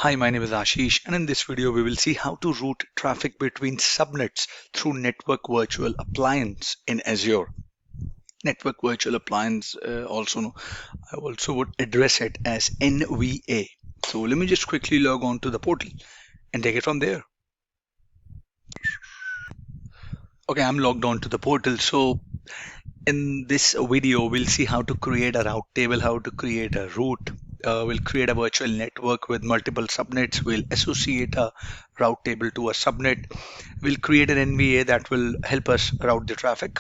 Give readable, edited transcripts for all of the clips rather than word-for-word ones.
Hi, my name is Ashish, and in this video we will see how to route traffic between subnets through Network Virtual Appliance in Azure. Network Virtual Appliance, I also would address it as NVA. So let me just quickly log on to the portal and take it from there. Okay, I'm logged on to the portal. So in this video, we'll see how to create a route table, how to create a route. We'll create a virtual network with multiple subnets. We'll associate a route table to a subnet. We'll create an NVA that will help us route the traffic.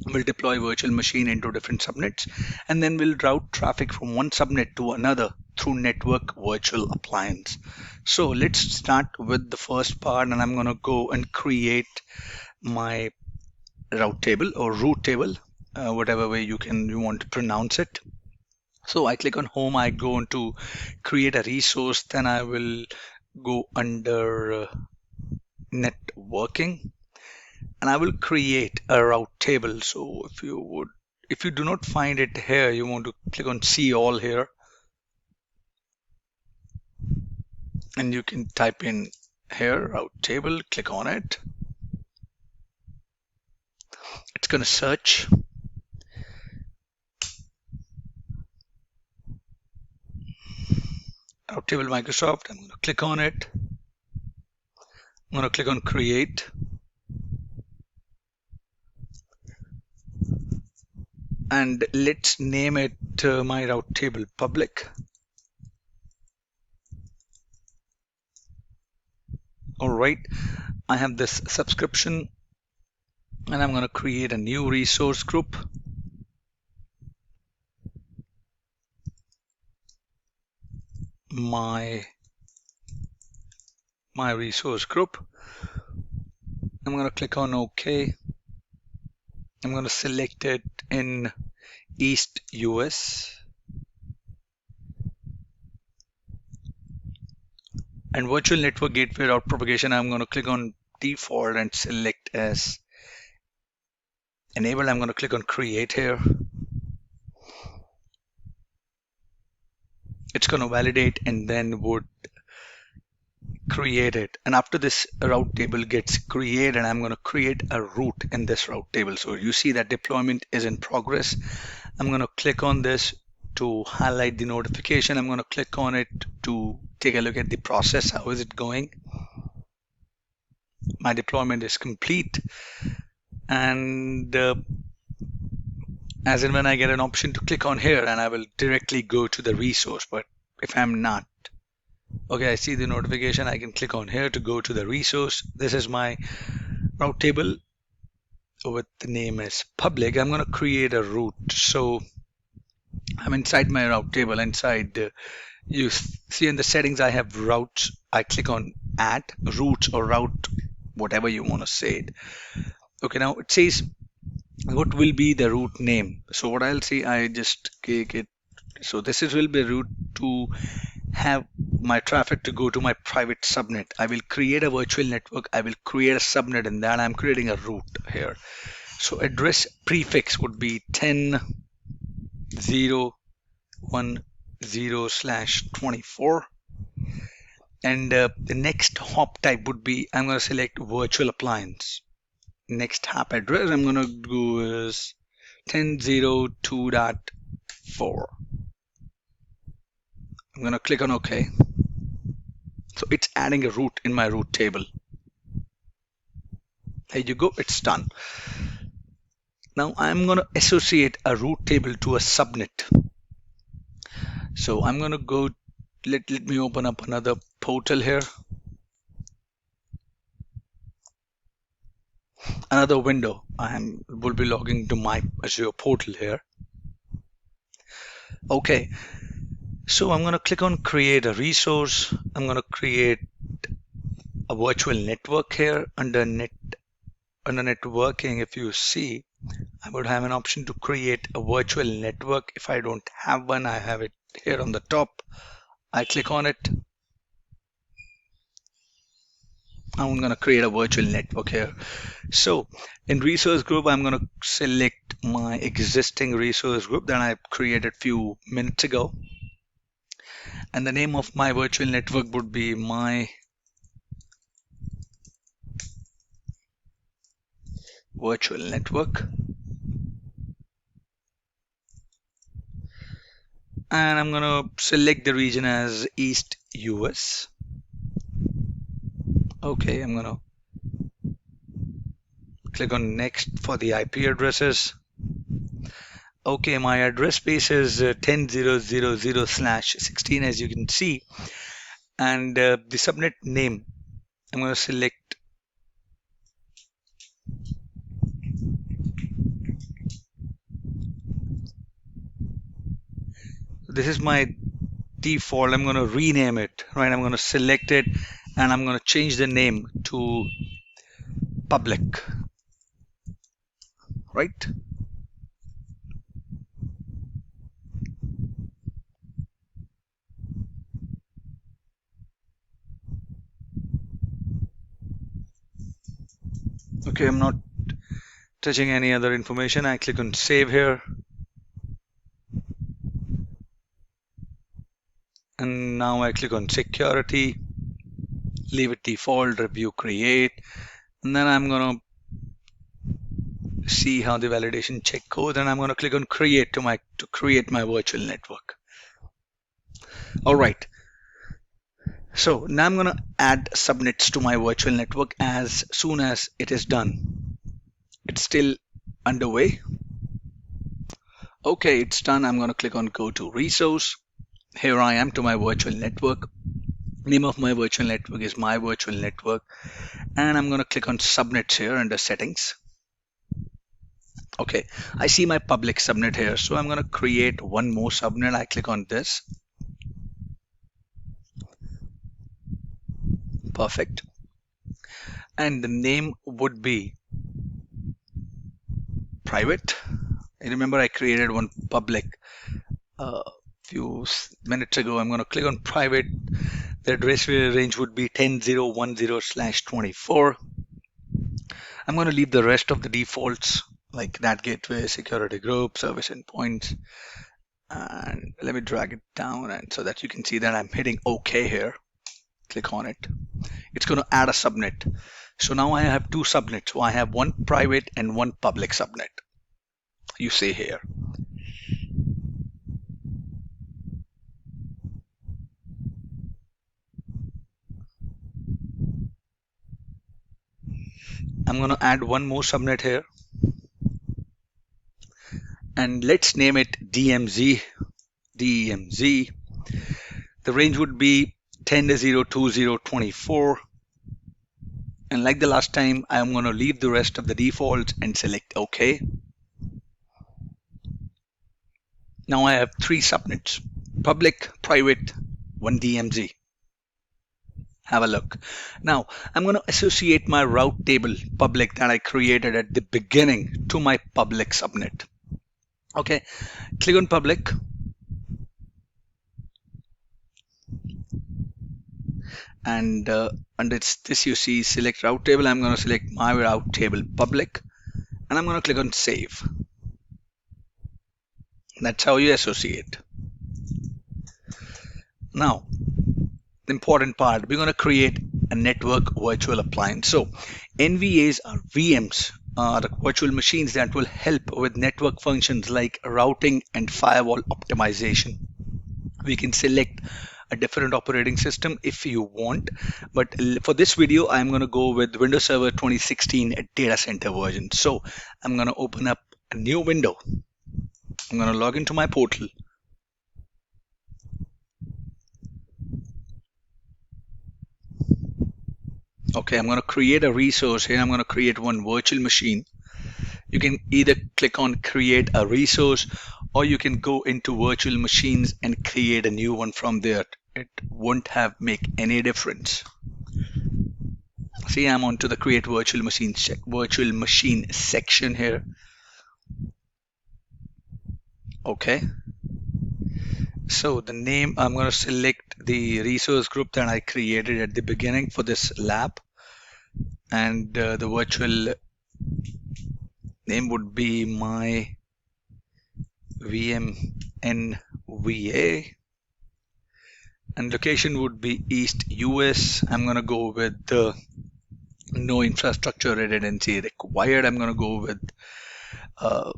We'll deploy virtual machine into different subnets, and then we'll route traffic from one subnet to another through Network Virtual Appliance. So let's start with the first part, and I'm going to go and create my route table or route table, whatever way you want to pronounce it. So I click on home, I go into create a resource, then I will go under networking, and I will create a route table. So if you do not find it here, you want to click on see all here, and you can type in here route table, click on it. It's going to search. Route table Microsoft, I'm going to click on it. I'm going to click on create. And let's name it my route table public. All right, I have this subscription, and I'm going to create a new resource group. My resource group. I'm going to click on OK. I'm going to select it in East US. And virtual network gateway route propagation, I'm going to click on default and select as enabled. I'm going to click on create here. It's going to validate and then would create it. And after this route table gets created, I'm going to create a route in this route table. So you see that deployment is in progress. I'm going to click on this to highlight the notification. I'm going to click on it to take a look at the process. How is it going? My deployment is complete. And as in when I get an option to click on here, and I will directly go to the resource. But if I'm not, okay, I see the notification. I can click on here to go to the resource. This is my route table with the name as public. I'm going to create a route. So I'm inside my route table. Inside, you see in the settings, I have routes. I click on add routes or route, whatever you want to say it. Okay, now it says what will be the route name. So what I'll see, I just click it. So this will be a route to have my traffic to go to my private subnet. I will create a virtual network. I will create a subnet, and then I'm creating a route here. So address prefix would be 10.0.10/24. And the next hop type would be, I'm going to select virtual appliance. Next hop address I'm going to do is 10.0.2.4. I'm going to click on OK. So it's adding a route in my route table. There you go, it's done. Now I'm going to associate a route table to a subnet. So I'm going to go, let me open up another portal here. Another window. Will be logging to my Azure portal here. Okay. So I'm going to click on create a resource. I'm going to create a virtual network here under networking. If you see, I would have an option to create a virtual network. If I don't have one, I have it here on the top. I click on it. I'm going to create a virtual network here. So in resource group, I'm going to select my existing resource group that I created a few minutes ago. and the name of my virtual network would be my virtual network, and I'm gonna select the region as East US. Okay, I'm gonna click on next for the IP addresses. Okay, my address space is 10.0.0.0/16, as you can see, and the subnet name, I'm going to select this is my default. I'm going to rename it, right? I'm going to select it and I'm going to change the name to public, right? Okay, I'm not touching any other information. I click on save here. And now I click on security, leave it default, review, create, and then I'm going to see how the validation check goes, and I'm going to click on create to create my virtual network. All right. So now I'm going to add subnets to my virtual network as soon as it is done. It's still underway. Okay, it's done. I'm going to click on go to resource. Here I am to my virtual network. Name of my virtual network is my virtual network. And I'm going to click on subnets here under settings. Okay, I see my public subnet here. So I'm going to create one more subnet. I click on this. Perfect. And the name would be private. And remember, I created one public few minutes ago. I'm going to click on private. The address range would be 10.0.10/24. I'm going to leave the rest of the defaults like NAT gateway, security group, service endpoints, and let me drag it down and so that you can see that I'm hitting OK here. Click on it. It's going to add a subnet. So now I have two subnets. So I have one private and one public subnet. You see here. I'm going to add one more subnet here. And let's name it DMZ. DMZ. The range would be 10.0.20/24. And like the last time, I'm going to leave the rest of the defaults and select OK. Now I have three subnets, public, private, one DMZ. Have a look. Now I'm going to associate my route table public that I created at the beginning to my public subnet. Okay, click on public. And under this you see select route table. I'm going to select my route table public and I'm going to click on save. That's how you associate. Now, the important part, we're going to create a network virtual appliance. So NVAs are VMs, the virtual machines that will help with network functions like routing and firewall optimization. We can select a different operating system if you want, but for this video I'm going to go with Windows Server 2016 data center version. So I'm going to open up a new window. I'm going to log into my portal. Okay, I'm going to create a resource here. I'm going to create one virtual machine. You can either click on create a resource or you can go into virtual machines and create a new one from there. It won't make any difference. See, I'm onto the create virtual machine section here. Okay. So the name, I'm going to select the resource group that I created at the beginning for this lab. And the virtual name would be my VM NVA. and location would be East US. I'm going to go with no infrastructure redundancy required. I'm going to go with the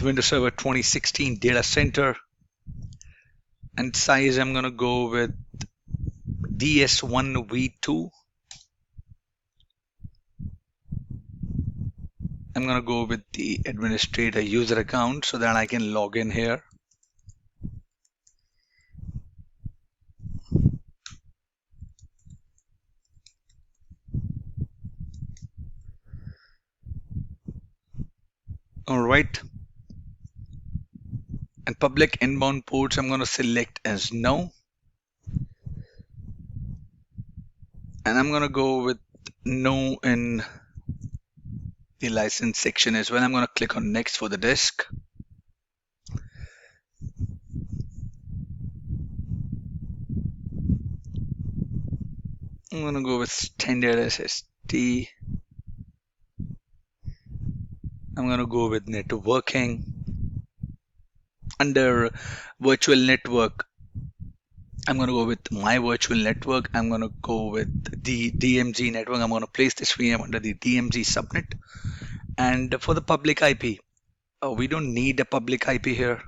Windows Server 2016 data center, and size I'm going to go with DS1V2. I'm going to go with the administrator user account so that I can log in here. All right. And public inbound ports, I'm going to select as no. And I'm going to go with no in the license section as well. I'm going to click on next for the disk. I'm going to go with standard SSD. I'm going to go with networking. Under virtual network, I'm going to go with my virtual network. I'm going to go with the DMZ network. I'm going to place this VM under the DMZ subnet. And for the public IP, we don't need a public IP here.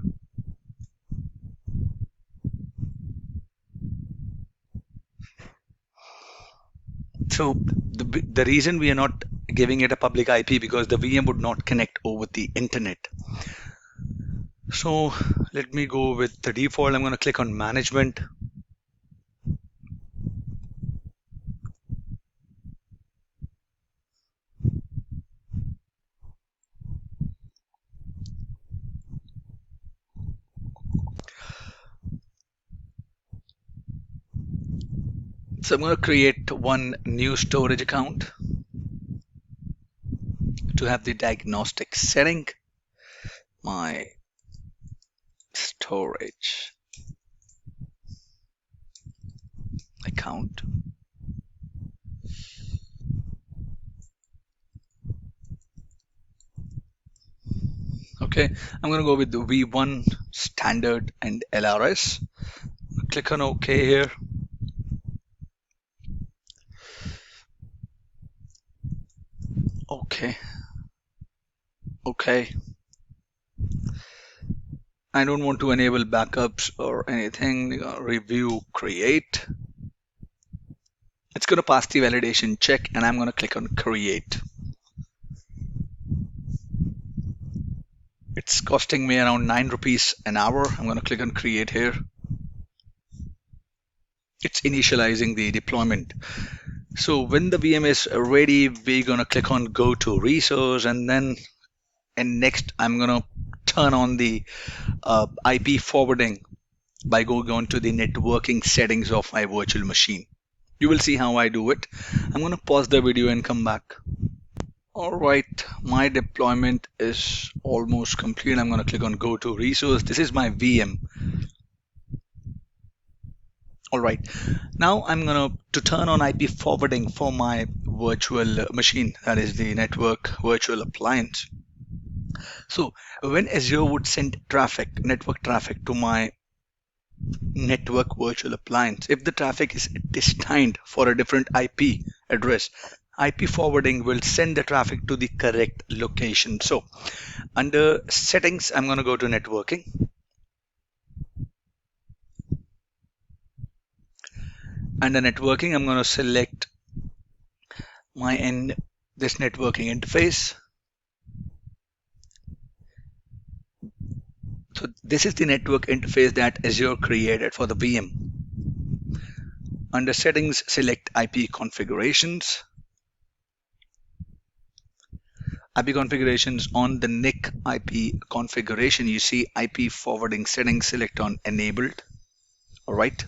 So the reason we are not giving it a public IP because the VM would not connect over the internet. So let me go with the default. I'm going to click on management. So I'm going to create one new storage account to have the diagnostic setting. My storage account. Okay, I'm going to go with the V1 standard and LRS. Click on OK here. Okay. I don't want to enable backups or anything. Review, create. It's going to pass the validation check, and I'm going to click on create. It's costing me around 9 rupees an hour. I'm going to click on create here. It's initializing the deployment. So when the VM is ready, we're going to click on go to resource, and next I'm going to turn on the IP forwarding by going on to the networking settings of my virtual machine. You will see how I do it. I'm going to pause the video and come back. All right, my deployment is almost complete. I'm going to click on go to resource. This is my VM. All right, now I'm going to turn on IP forwarding for my virtual machine, that is the Network Virtual Appliance. So when Azure would send traffic, network traffic to my Network Virtual Appliance, if the traffic is destined for a different IP address, IP forwarding will send the traffic to the correct location. So under settings, I'm going to go to networking. Under networking, I'm going to select this networking interface. So this is the network interface that Azure created for the VM. Under settings, select IP configurations. IP configurations, on the NIC IP configuration, you see IP forwarding settings, select on enabled. All right.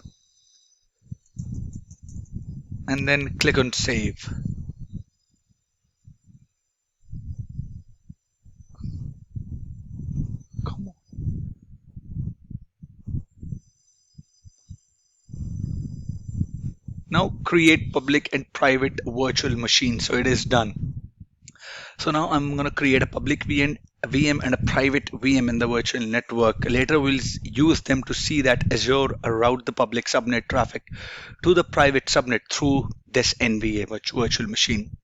And then click on save. Come on. Now create public and private virtual machine. So it is done. So now I'm going to create a public VM a VM and a private VM in the virtual network. Later, we'll use them to see that Azure route the public subnet traffic to the private subnet through this NVA virtual machine.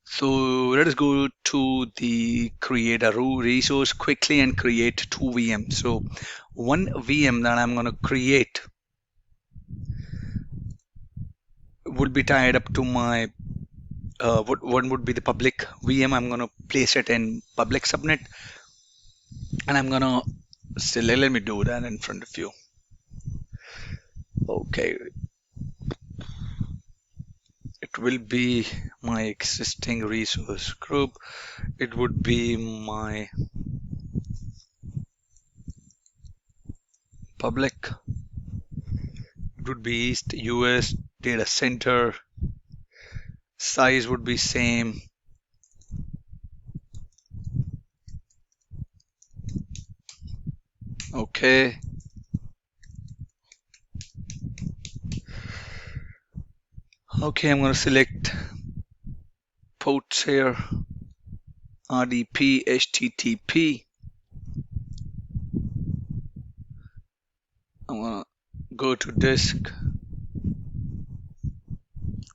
So let us go to the create a resource quickly and create two VMs. So one VM that I'm going to create would be tied up to my one would be the public VM. I'm going to place it in public subnet, and I'm going to say, let me do that in front of you. Okay. It will be my existing resource group. It would be my public. It would be East US data center. Size would be same. Okay. Okay, I'm going to select ports here. RDP, HTTP. I'm going to go to disk.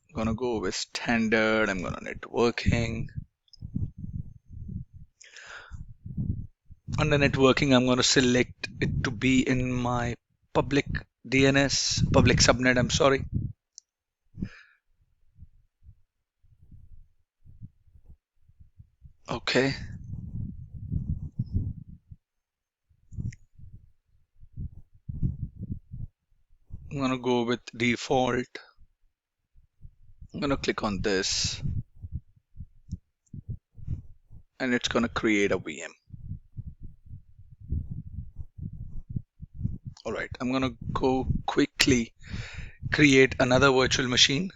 I'm going to go with standard. I'm going to networking. Under networking, I'm going to select it to be in my public DNS, public subnet, I'm sorry. Okay. I'm going to go with default. I'm going to click on this. And it's going to create a VM. All right, I'm going to go quickly create another virtual machine,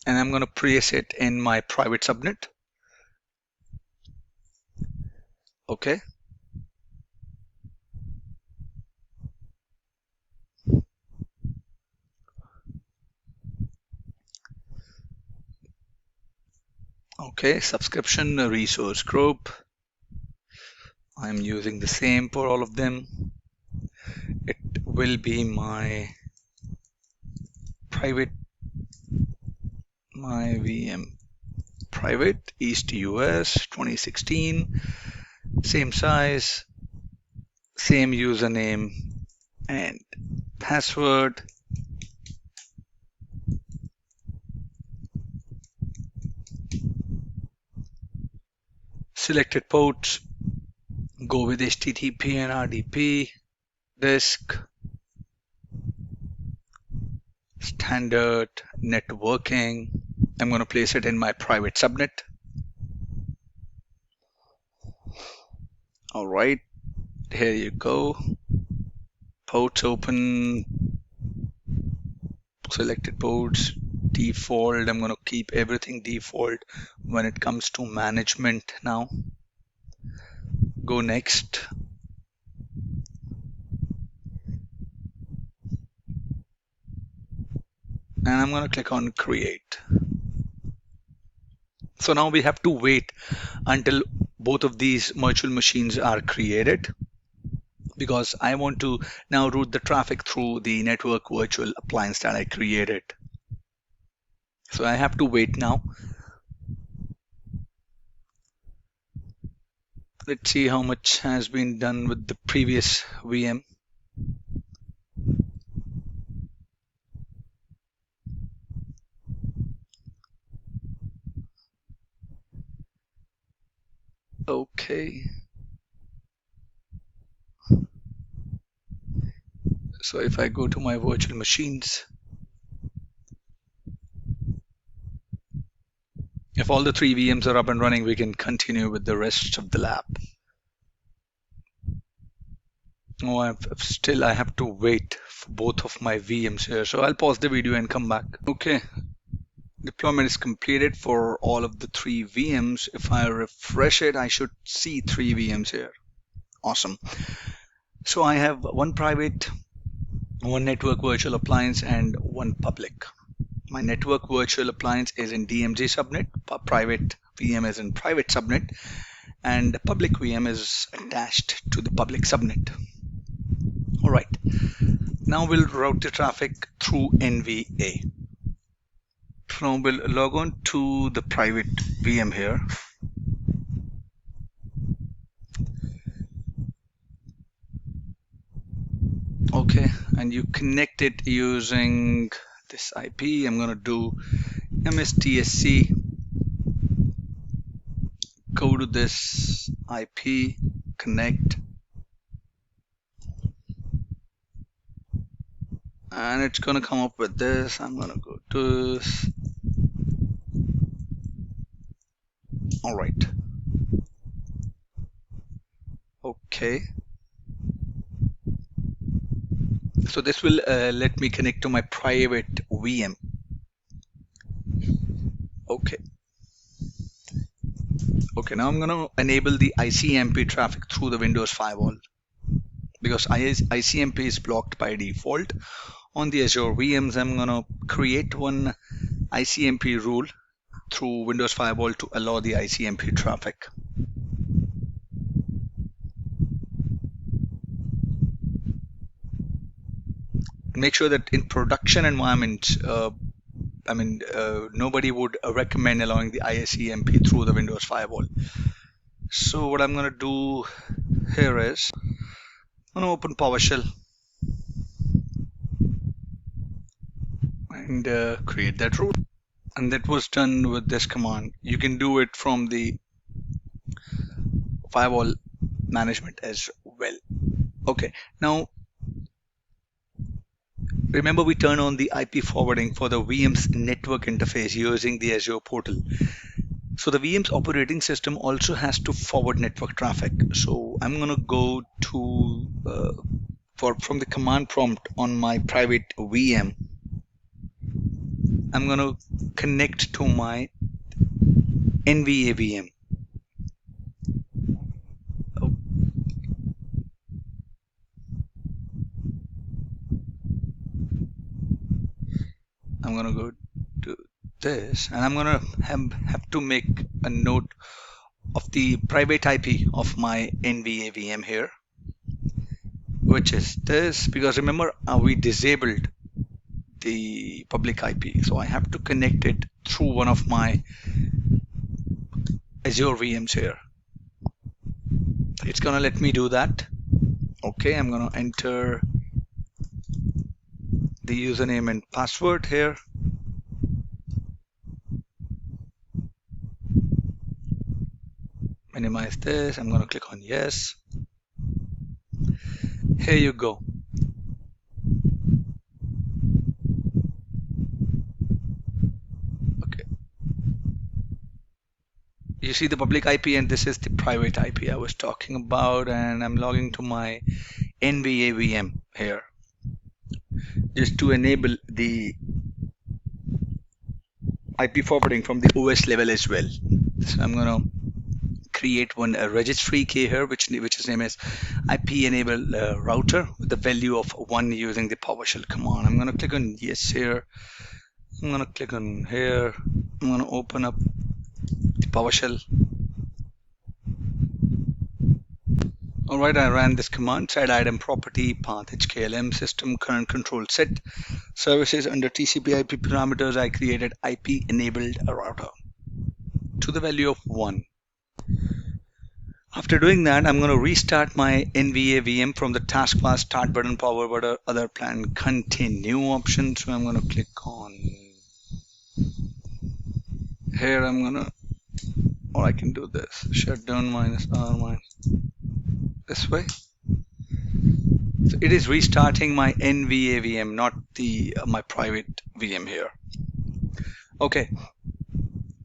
and I'm going to place it in my private subnet. Okay. Okay, subscription resource group. I'm using the same for all of them. It will be my private, my VM private, East US 2016, same size, same username and password. Selected ports, go with HTTP and RDP, disk, standard, networking. I'm going to place it in my private subnet. All right, here you go. Ports open, selected ports, default. I'm going to keep everything default when it comes to management now. Go next. And I'm going to click on create. So now we have to wait until both of these virtual machines are created, because I want to now route the traffic through the network virtual appliance that I created. So I have to wait now. Let's see how much has been done with the previous VM. Okay. So if I go to my virtual machines, if all the three VMs are up and running, we can continue with the rest of the lab. Oh, I have to wait for both of my VMs here. So I'll pause the video and come back. Okay. Deployment is completed for all of the three VMs. If I refresh it, I should see three VMs here. Awesome. So I have one private, one network virtual appliance, and one public. My network virtual appliance is in DMZ subnet, private VM is in private subnet, and the public VM is attached to the public subnet. All right, now we'll route the traffic through NVA. So we'll log on to the private VM here. Okay, and you connect it using this IP. I'm going to do MSTSC. Go to this IP, connect, and it's going to come up with this. I'm going to go to this. All right. Okay. So this will let me connect to my private VM. Okay. Okay, now I'm going to enable the ICMP traffic through the Windows firewall because ICMP is blocked by default. On the Azure VMs, I'm going to create one ICMP rule through Windows firewall to allow the ICMP traffic. Make sure that in production environment, nobody would recommend allowing the ICMP through the Windows firewall. So what I'm going to do here is I'm going to open PowerShell and create that rule. And that was done with this command. You can do it from the firewall management as well. Okay, now remember we turn on the IP forwarding for the VM's network interface using the Azure portal. So the VM's operating system also has to forward network traffic. So I'm going to go to from the command prompt on my private VM. I'm going to connect to my NVA VM. I'm going to go to this, and I'm going to have to make a note of the private IP of my NVA VM here, which is this, because remember we disabled the public IP, so I have to connect it through one of my Azure VMs here. It's going to let me do that. Okay, I'm going to enter the username and password here. Minimize this. I'm going to click on yes. Here you go. Okay. You see the public IP, and this is the private IP I was talking about, and I'm logging to my NVA VM here just to enable the IP forwarding from the OS level as well. So I'm going to create one registry key here, which is name is IP enable router with the value of 1 using the PowerShell command. I'm going to click on yes here. I'm going to click on here. I'm going to open up the PowerShell. Alright, I ran this command: set item property path HKLM system current control set services under TCP IP parameters. I created IP enabled router to the value of 1. After doing that, I'm going to restart my NVA VM from the taskbar start button, power button, other plan, continue option. So I'm going to click on here. I'm going to, or I can do this, shutdown -R this way. So it is restarting my NVA VM, not the my private VM here. Okay.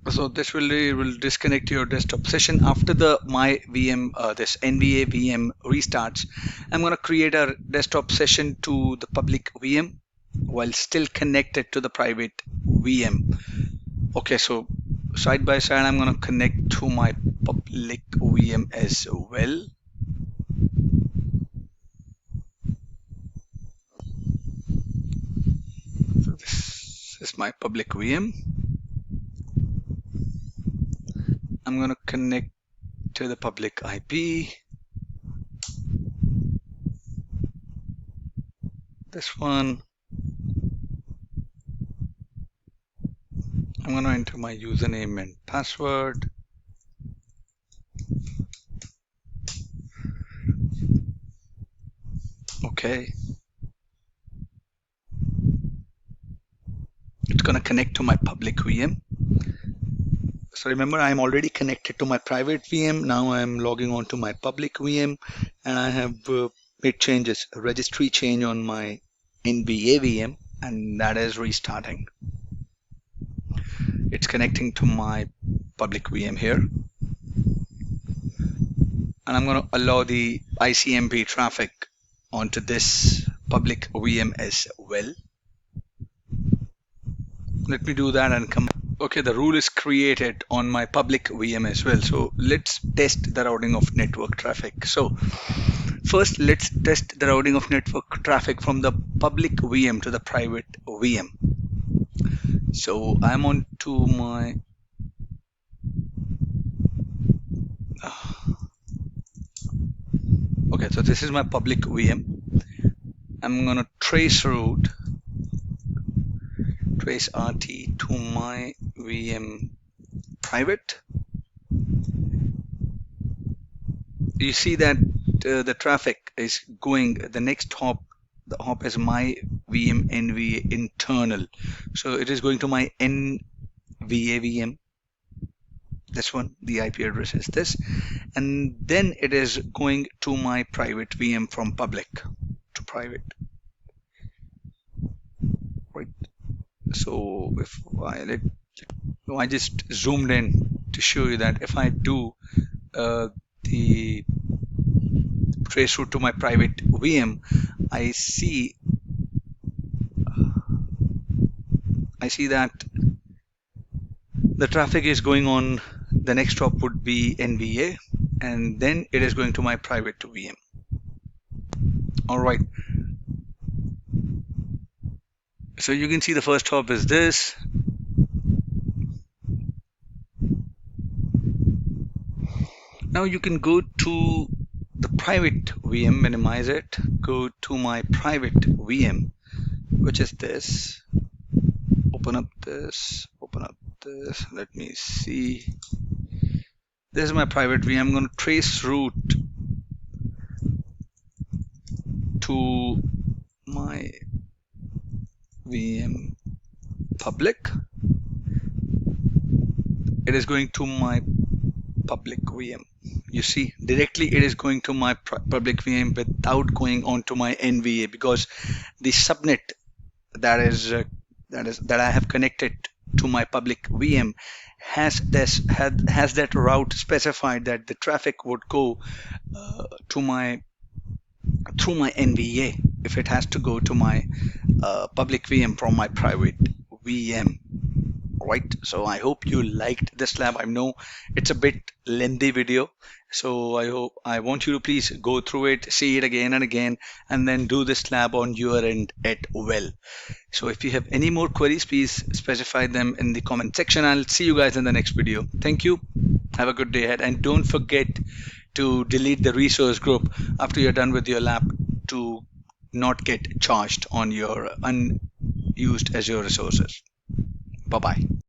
So this will disconnect your desktop session. After my VM, this NVA VM restarts, I'm going to create a desktop session to the public VM while still connected to the private VM. Okay, so side by side, I'm going to connect to my public VM as well. So this is my public VM. I'm going to connect enter the public IP. This one. I'm going to enter my username and password. Okay. It's going to connect to my public VM. So remember, I'm already connected to my private VM. Now I'm logging on to my public VM, and I have made changes, a registry change on my NVA VM, and that is restarting. It's connecting to my public VM here. And I'm going to allow the ICMP traffic onto this public VM as well. Let me do that and come. Okay, the rule is created on my public VM as well. So let's test the routing of network traffic. So first, let's test the routing of network traffic from the public VM to the private VM. So I'm on to my okay, so this is my public VM. I'm gonna trace route, trace RT to my VM private. You see that the traffic is going, the next hop, the hop is my VM NVA internal. So it is going to my NVA VM. This one, the IP address is this, and then it is going to my private VM from public to private, right? So if I just zoomed in to show you that if I do the trace route to my private VM, I see that the traffic is going on. The next hop would be NVA, and then it is going to my private VM. All right. So you can see the first hop is this. Now you can go to the private VM, minimize it, go to my private VM, which is this. Open up this, let me see. This is my private VM. I'm going to trace route to my VM public. It is going to my public VM. You see, directly it is going to my public VM without going on to my NVA, because the subnet that I have connected to my public VM has that route specified that the traffic would go through my NVA if it has to go to my public VM from my private VM. Right, so I hope you liked this lab. I know it's a bit lengthy video, so I want you to please go through it, see it again and again, and then do this lab on your end as well. So if you have any more queries, please specify them in the comment section. I'll see you guys in the next video. Thank you. Have a good day ahead, and don't forget to delete the resource group after you're done with your lab to not get charged on your unused Azure resources. Bye-bye.